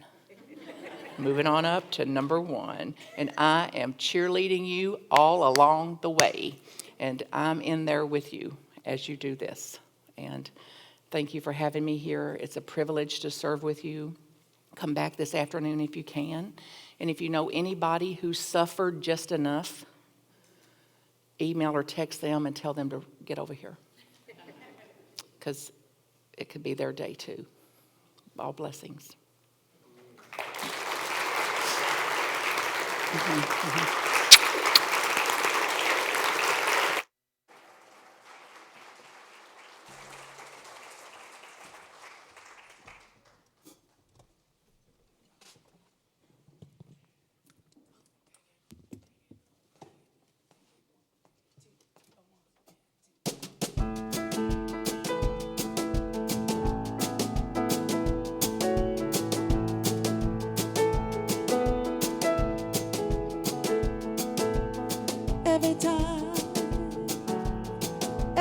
Moving on up to number 1. And I am cheerleading you all along the way. And I'm in there with you as you do this. And thank you for having me here. It's a privilege to serve with you. Come back this afternoon if you can. And if you know anybody who suffered just enough, email or text them and tell them to get over here. Because it could be their day too. All blessings.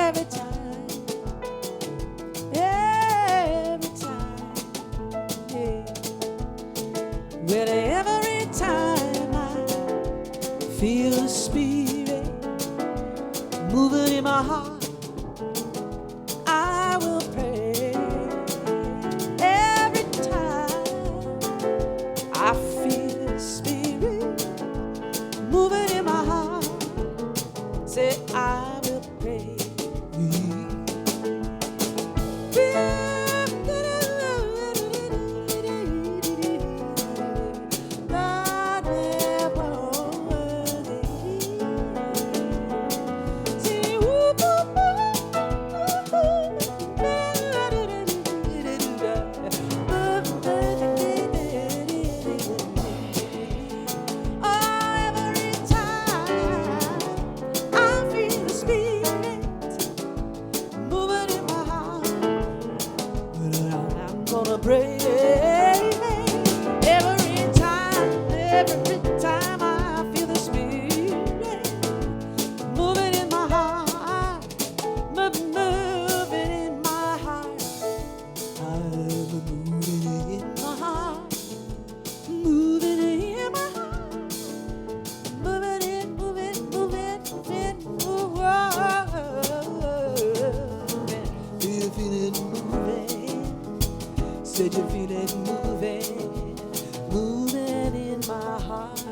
every time, every time, yeah. Well, every time I feel the Spirit moving in my heart, I will pray. Every time I feel the Spirit moving in my heart, say I will pray. God never worthy. See, every time I feel the Spirit moving in my heart, I'm gonna pray. Every time I feel the Spirit moving in my heart, moving in my heart, I'm moving in my heart, moving in my heart, moving, do you feel it moving? Said you feel it moving, moving in my heart,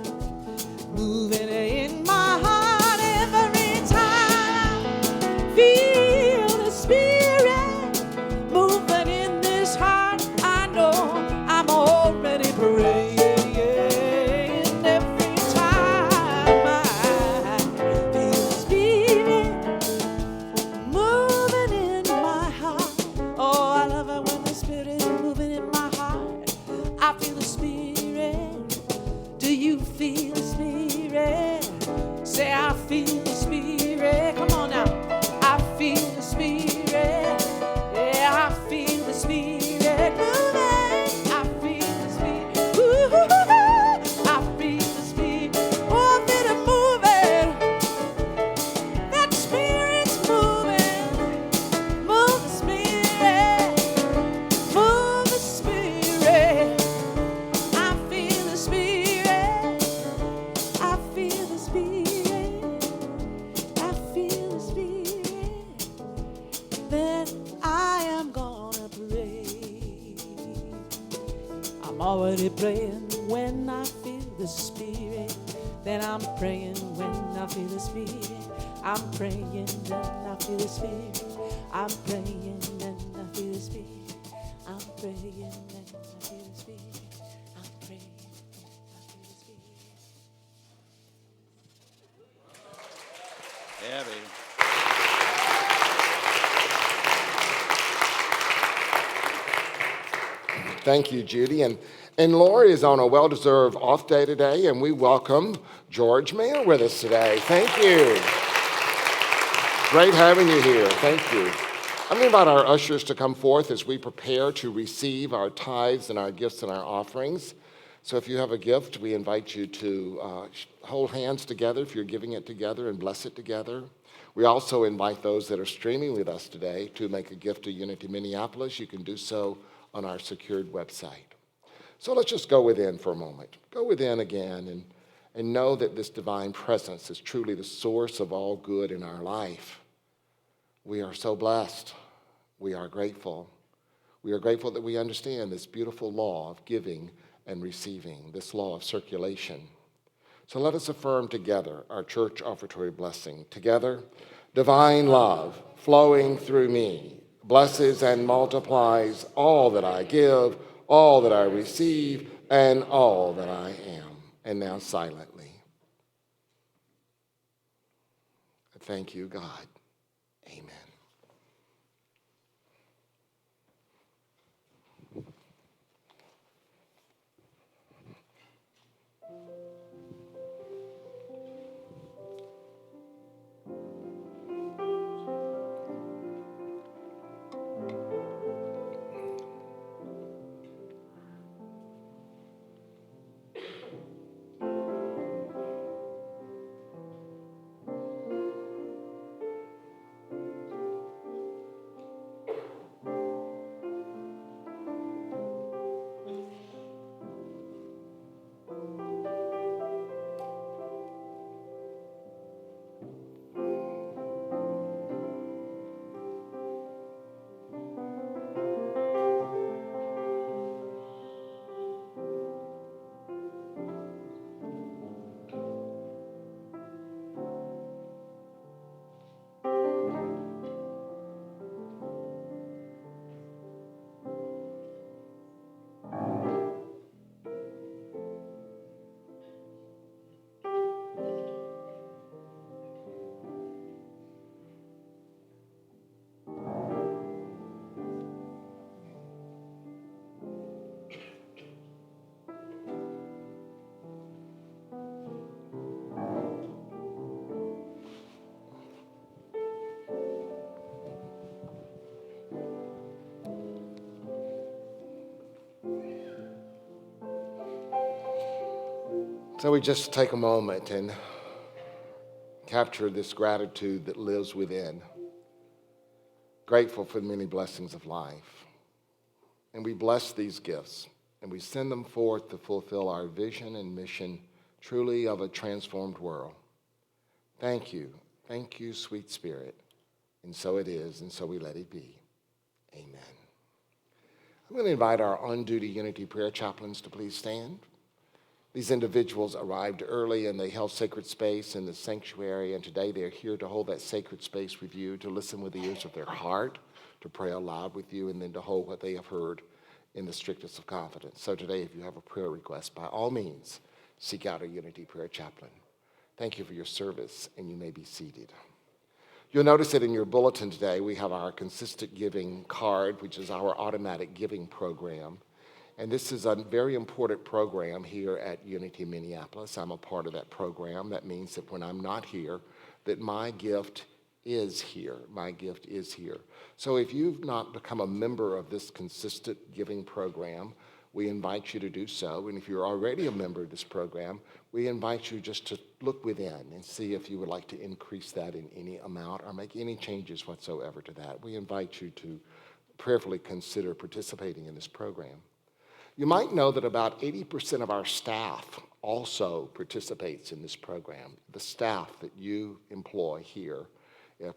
moving in my heart. Every time I feel the Spirit moving in this heart, I know I'm already praying. Every time I feel the Spirit moving in my heart, oh, I love it when the Spirit is moving in my heart. I feel the Spirit. Do you feel the Spirit? Say, I feel the Spirit. Come on now. I feel the Spirit. Yeah, I feel the Spirit moving. I feel the Spirit. Ooh, I feel the Spirit. Oh, I feel it moving. That Spirit's moving. Move the Spirit. Move the Spirit. I feel the Spirit. I feel the Spirit. I feel the Spirit. Then I am gonna pray. I'm already praying when I feel the Spirit. Then I'm praying when I feel the Spirit. I'm praying when I feel the Spirit. I'm praying when I feel the Spirit. I'm praying when I feel the Spirit. I'm praying when I feel the Spirit. Yeah, baby. Thank you, Judy. And Lori is on a well-deserved off day today, and we welcome George Mayer with us today. Thank you. Great having you here. Thank you. I'm going to invite our ushers to come forth as we prepare to receive our tithes and our gifts and our offerings. So if you have a gift, we invite you to hold hands together if you're giving it together and bless it together. We also invite those that are streaming with us today to make a gift to Unity Minneapolis. You can do so on our secured website. So let's just go within for a moment. Go within again and know that this divine presence is truly the source of all good in our life. We are so blessed. We are grateful. We are grateful that we understand this beautiful law of giving and receiving, this law of circulation. So let us affirm together our church offertory blessing. Together, divine love flowing through me blesses and multiplies all that I give, all that I receive, and all that I am. And now silently. Thank you, God. Amen. So we just take a moment and capture this gratitude that lives within. Grateful for the many blessings of life. And we bless these gifts and we send them forth to fulfill our vision and mission truly of a transformed world. Thank you. Thank you, sweet Spirit. And so it is, and so we let it be. Amen. I'm going to invite our on-duty Unity Prayer Chaplains to please stand. These individuals arrived early and they held sacred space in the sanctuary, and today they're here to hold that sacred space with you, to listen with the ears of their heart, to pray aloud with you, and then to hold what they have heard in the strictest of confidence. So today, if you have a prayer request, by all means, seek out a Unity Prayer Chaplain. Thank you for your service, and you may be seated. You'll notice that in your bulletin today, we have our Consistent Giving card, which is our automatic giving program. And this is a very important program here at Unity Minneapolis. I'm a part of that program. That means that when I'm not here, that my gift is here. My gift is here. So if you've not become a member of this Consistent Giving program, we invite you to do so. And if you're already a member of this program, we invite you just to look within and see if you would like to increase that in any amount or make any changes whatsoever to that. We invite you to prayerfully consider participating in this program. You might know that about 80% of our staff also participates in this program. The staff that you employ here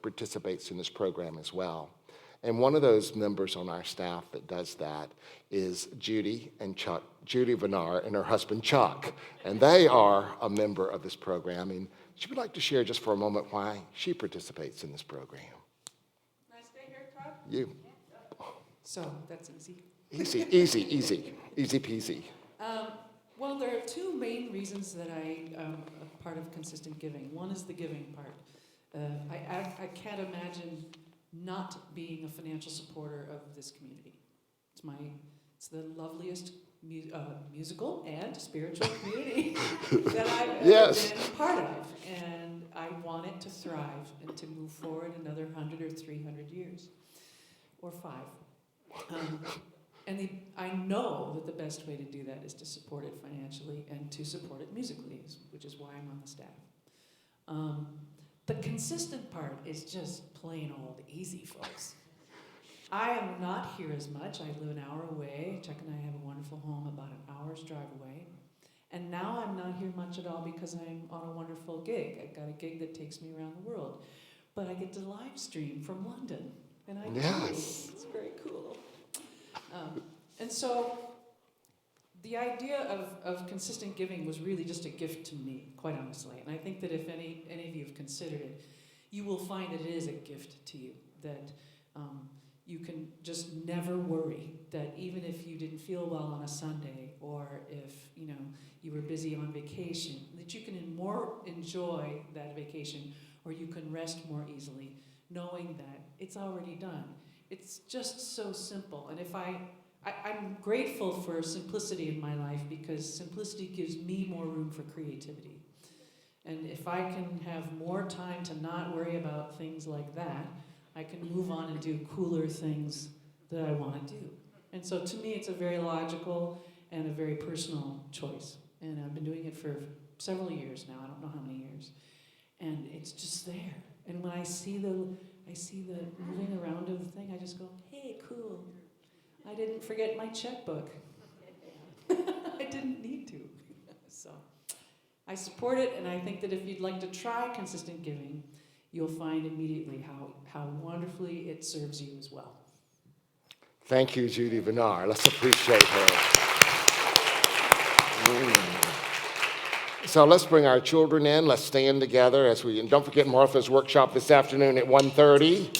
participates in this program as well. And one of those members on our staff that does that is Judy Vinar and her husband Chuck. And they are a member of this program. And she would like to share just for a moment why she participates in this program. Can I stay here, Todd? You. So, that's easy. Easy peasy. Well, there are two main reasons that I am a part of Consistent Giving. One is the giving part. I can't imagine not being a financial supporter of this community. It's the loveliest musical and spiritual community that I've ever been part of, and I want it to thrive and to move forward another 100 or 300 years, or 5. I know that the best way to do that is to support it financially and to support it musically, which is why I'm on the staff. The consistent part is just plain old easy, folks. I am not here as much. I live an hour away. Chuck and I have a wonderful home about an hour's drive away. And now I'm not here much at all because I'm on a wonderful gig. I've got a gig that takes me around the world. But I get to live stream from London. And I do. It's very cool. And so the idea of consistent giving was really just a gift to me, quite honestly. And I think that if any of you have considered it, you will find that it is a gift to you, that you can just never worry that even if you didn't feel well on a Sunday, or if you were busy on vacation, that you can more enjoy that vacation, or you can rest more easily, knowing that it's already done. It's just so simple. And if I'm grateful for simplicity in my life, because simplicity gives me more room for creativity. And if I can have more time to not worry about things like that, I can move on and do cooler things that I want to do. And so to me, it's a very logical and a very personal choice. And I've been doing it for several years now. I don't know how many years. And it's just there. And when I see the moving around of the thing, I just go, hey, cool. I didn't forget my checkbook. I didn't need to. So I support it, and I think that if you'd like to try consistent giving, you'll find immediately how wonderfully it serves you as well. Thank you, Judy Vinar. Let's appreciate her. So let's bring our children in. Let's stand together and don't forget Martha's workshop this afternoon at 1:30.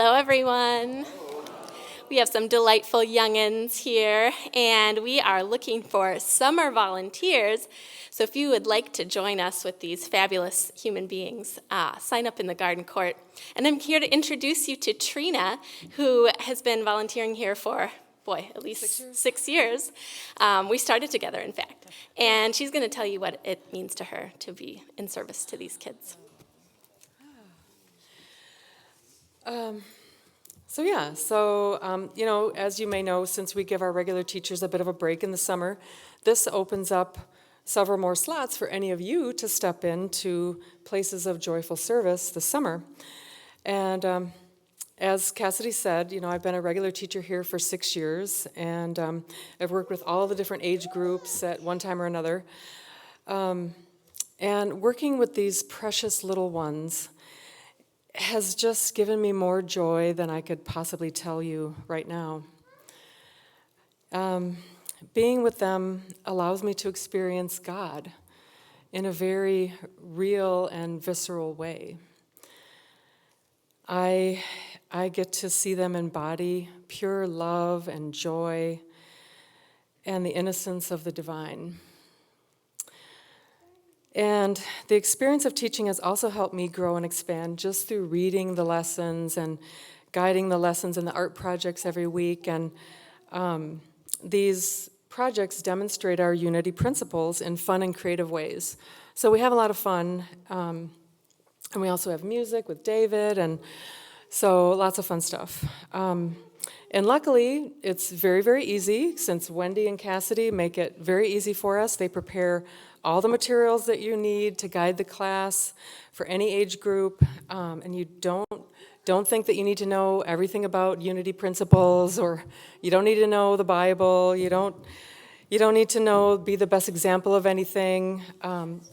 Hello, everyone. We have some delightful youngins here, and we are looking for summer volunteers. So if you would like to join us with these fabulous human beings, sign up in the garden court. And I'm here to introduce you to Trina, who has been volunteering here for, at least 6 years. We started together, in fact. And she's going to tell you what it means to her to be in service to these kids. As you may know, since we give our regular teachers a bit of a break in the summer, this opens up several more slots for any of you to step into places of joyful service this summer. And as Cassidy said, I've been a regular teacher here for 6 years, and I've worked with all the different age groups at one time or another. And working with these precious little ones has just given me more joy than I could possibly tell you right now. Being with them allows me to experience God in a very real and visceral way. I get to see them embody pure love and joy and the innocence of the divine. And the experience of teaching has also helped me grow and expand just through reading the lessons and guiding the lessons in the art projects every week. And these projects demonstrate our unity principles in fun and creative ways. So we have a lot of fun. And we also have music with David, and so lots of fun stuff. And luckily, it's very, very easy, since Wendy and Cassidy make it very easy for us. They prepare all the materials that you need to guide the class for any age group, and you don't think that you need to know everything about unity principles, or you don't need to know the Bible. You don't need to be the best example of anything.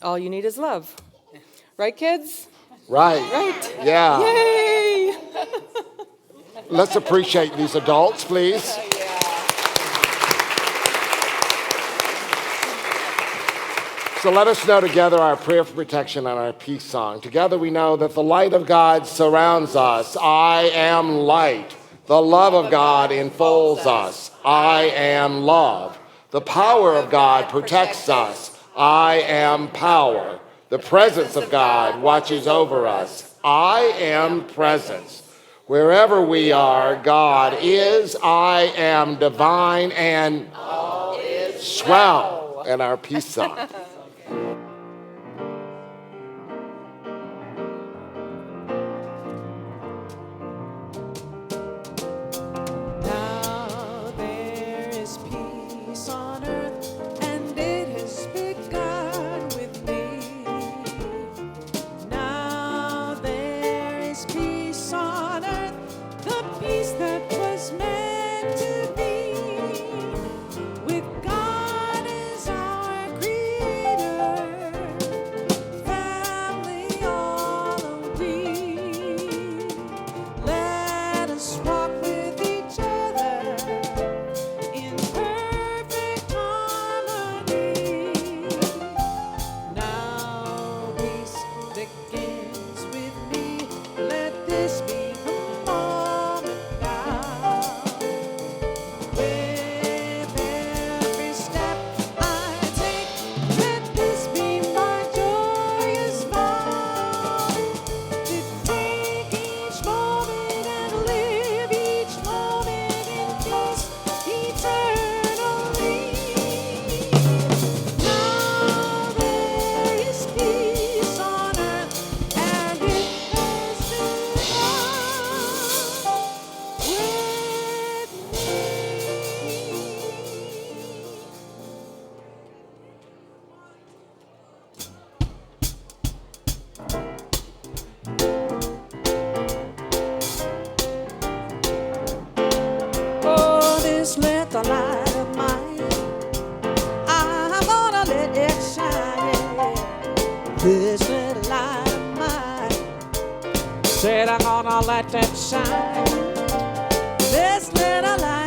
All you need is love, right, kids? Right. Right. Yeah. Yay! Let's appreciate these adults, please. So let us know together our prayer for protection and our peace song. Together we know that the light of God surrounds us. I am light. The love of God enfolds us. I am love. The power of God protects us. I am power. The presence of God watches over us. I am presence. Wherever we are, God is. I am divine, and all is swell. And our peace song. Now there is peace on earth, and it has begun with me. Now there is peace on earth, the peace that was meant to be. With God as our creator, family all of we. Let us walk with each other in perfect harmony. Now peace begins with me. Let this be the moment now. With every step I take, let this be my joyous vow. To take each moment and live each moment in peace eternally. Now there is peace on earth, and it has begun with me. Oh, this little light of mine, I'm gonna let it shine. Yeah. This little light of mine, said I'm gonna let it shine. This little light